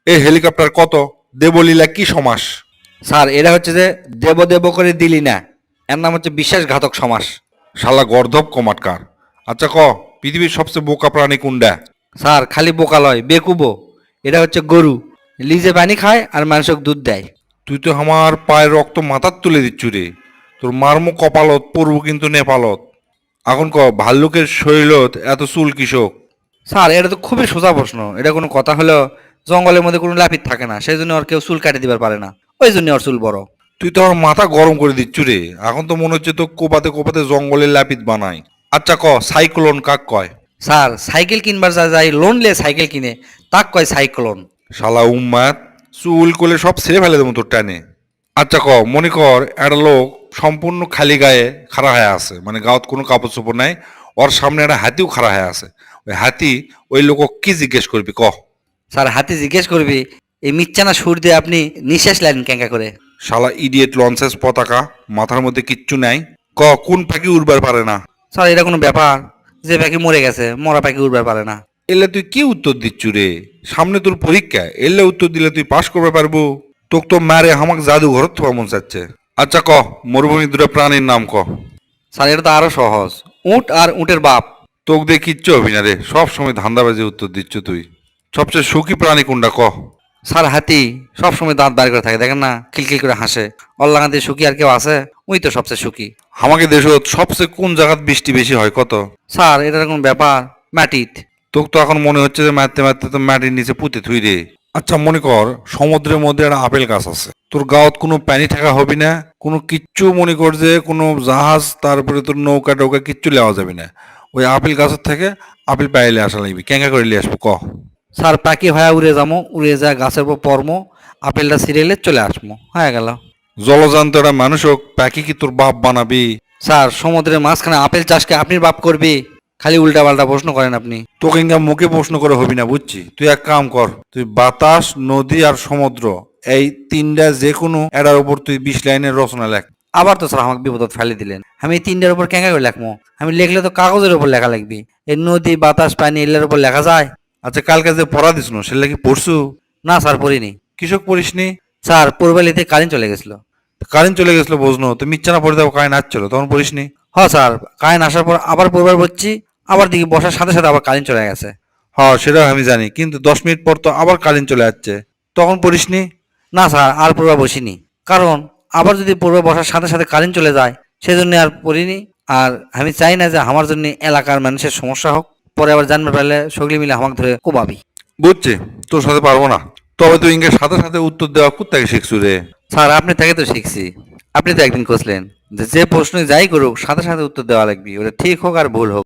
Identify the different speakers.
Speaker 1: এ helicopter কত? দেবলীলা কি সমাস?
Speaker 2: স্যার এটা হচ্ছে যে দেব দেব করে দিলি না, এর নাম হচ্ছে বিশ্বাসঘাতক সমাস।
Speaker 1: শালা গর্ধব কমাটকার। আচ্ছা ক, পৃথিবীর সবচেয়ে বোকা প্রাণী কোনটা?
Speaker 2: স্যার খালি বোকা লয়, বেকুবো। এটা হচ্ছে গরু, লিজে পানি খায় আর মানুষক দুধ দেয়।
Speaker 1: তুই তো আমার পায়ের রক্ত মাথার তুলে দিচ্ছু রে। তোর মারমো কপালত পড়বো কিন্তু নেপালত। এখন ক, ভাল্লুকের শরীরত এত চুল কিসক?
Speaker 2: স্যার এটা তো খুবই সোজা প্রশ্ন, এটা কোনো কথা হলো? জঙ্গলের মধ্যে কোনো লাফিত থাকে না, সেই জন্য ওর কেউ চুল কাটে দিবার পারে না, ওই জন্য ওর চুল বড়।
Speaker 1: তুই তো আমার মাথা গরম করে দিচ্ছু রে। এখন তো মনে হচ্ছে তো কোপাতে কোপাতে জঙ্গলের লাপিত বানাই। আচ্ছা ক, সাইক্লোন কাক কয়?
Speaker 2: স্যার সাইকেল কিনবার যা যায় লোন লে সাইকেল কিনে, তাক কয় সাইক্লোন।
Speaker 1: শালা উম্মাদ, চুল কোলে সব ছেড়ে ফেলে দেবো তোর টানে। আচ্ছা ক, মনে কর একটা লোক সম্পূর্ণ খালি গায়ে খাড়া হয়ে আছে, মানে গাঁত কোনো কাপড় চোপড় নাই। ওর সামনে একটা হাতিও খাড়া হয়ে আছে। ওই হাতি ওই লোক কি জিজ্ঞেস করবি ক?
Speaker 2: স্যার হাতি জিজ্ঞেস করবি, এই মিচ্ছানা সুর দিয়ে আপনি নিঃশ্বাস লাইন ক্যাঙ্কা করে?
Speaker 1: শালা ইডিয়েট লঞ্চেস পতাকা, মাথার মধ্যে কিচ্ছু নাই। ক, কোন পাখি উড়বার পারে না?
Speaker 2: স্যার এটা কোনো ব্যাপার? যে পাখি মরে গেছে, মরা পাখি উড়বার পারে না।
Speaker 1: এলে তুই কি উত্তর দিচ্ছু রে? সামনে তোর পরীক্ষা, এলে উত্তর দিলে তুই পাশ করবে পারবো? তোকে তো মারে হামাক জাদুঘর থাকা মন চাচ্ছে। আচ্ছা ক, মরুভূমির দুটো প্রাণীর নাম ক।
Speaker 2: স্যার এটা তো আরো সহজ, উট আর উটের বাপ।
Speaker 1: তোকে দিয়ে কিচ্ছু হবি না রে, সব সময় ধান্দাবাজি উত্তর দিচ্ছ তুই। সবচেয়ে সুখী প্রাণী কোনটা ক?
Speaker 2: স্যার হাতি সব সময় দাঁত বার করে থাকে, দেখেন না, খিলখিল করে হাসে। অল্লাগাতে সুখী আর কেউ আছে? উই তো সবচেয়ে সুখী।
Speaker 1: আমাকে দেশত সবচেয়ে কোন জায়গাত বৃষ্টি বেশি হয় কত?
Speaker 2: স্যার এটার কোনো ব্যাপার? মাটিত।
Speaker 1: তোকে তো এখন মনে হচ্ছে যে মারতে মারতে তো মাটির নিচে পুঁতে থুই রে। আচ্ছা মনে কর সমুদ্রের মধ্যে একটা আপেল গাছ আছে, তোর গাঁত কোনো পানি থাকা হবি না, কোনো কিচ্ছু মনে কর যে কোনো জাহাজ, তারপরে তোর নৌকা টৌকা কিচ্ছু নেওয়া যাবে না। ওই আপেল গাছের থেকে আপেল পাইলে আসা লাগবে, কেঙ্কা করে নিয়ে আসবো ক?
Speaker 2: স্যার পাখি হয়ে উড়ে যাবো, উড়ে যা গাছের উপর পড়মো, আপেলটা সিরিয়ালে চলে আসবো, হয়ে গেল।
Speaker 1: জলজান্ত একটা মানুষ হোক, পাখি কি তোর বাপ বানাবি?
Speaker 2: স্যার সমুদ্রের মাঝখানে আপেল চাষকে আপনি বাপ করবি? খালি উল্টা পাল্টা প্রশ্ন করেন আপনি।
Speaker 1: তোকে ইঙ্গা মুখে প্রশ্ন করে হবি না, বুঝছি। তুই এক কাম কর, তুই বাতাস, নদী আর সমুদ্র, এই তিনটা যে কোনো এটার উপর তুই 20 লাইনের রচনা লেখ।
Speaker 2: আবার তো স্যার আমাকে বিপদত ফেলে দিলেন, আমি এই তিনটার উপর কেঙ্কা করে লেখবো? আমি লিখলে তো কাগজের উপর লেখা লাগবে, এই নদী বাতাস পানি এগুলোর উপর লেখা যায়?
Speaker 1: আচ্ছা কালকে যে পড়া দিস না সেটা কি পড়ছু?
Speaker 2: না স্যার পড়িনি।
Speaker 1: কৃষক পড়িসনি?
Speaker 2: স্যার পূর্বালিতে কারেন্ট চলে গেছিল।
Speaker 1: কারেন্ট চলে গেছিল বুঝনো, তো মিচ্ছা না পড়ে দেবো, কারেন্ট আসছিল তখন পড়িসনি?
Speaker 2: হ্যাঁ স্যার, কারেন্ট আসার পর আবার পড়বার বসছি, আবার দেখি বসার সাথে সাথে আবার কারেন্ট চলে গেছে।
Speaker 1: হ্যাঁ সেটা আমি জানি, কিন্তু 10 মিনিট পর তো আবার কারেন্ট চলে যাচ্ছে, তখন পড়িসনি?
Speaker 2: না স্যার আর পড়বার বসিনি, কারণ আবার যদি পড়বার বসার সাথে সাথে কারেন্ট চলে যায়, সেজন্য আর পড়িনি। আর আমি চাই না যে আমার জন্য এলাকার মানুষের সমস্যা হোক, পরে আবার জানতে পারলে সকলে মিলে আমাকে ধরে কোবাবি।
Speaker 1: বুঝছি, তোর সাথে পারবো না। তবে তুই ইংরেজ সাথে সাথে উত্তর দেওয়া কোথেকে শিখছু রে?
Speaker 2: স্যার আপনি থেকে তো শিখছি। আপনি তো একদিন কইছিলেন যে যে প্রশ্ন যাই করুক সাথে সাথে উত্তর দেওয়া লাগবে, ওটা ঠিক হোক আর ভুল হোক।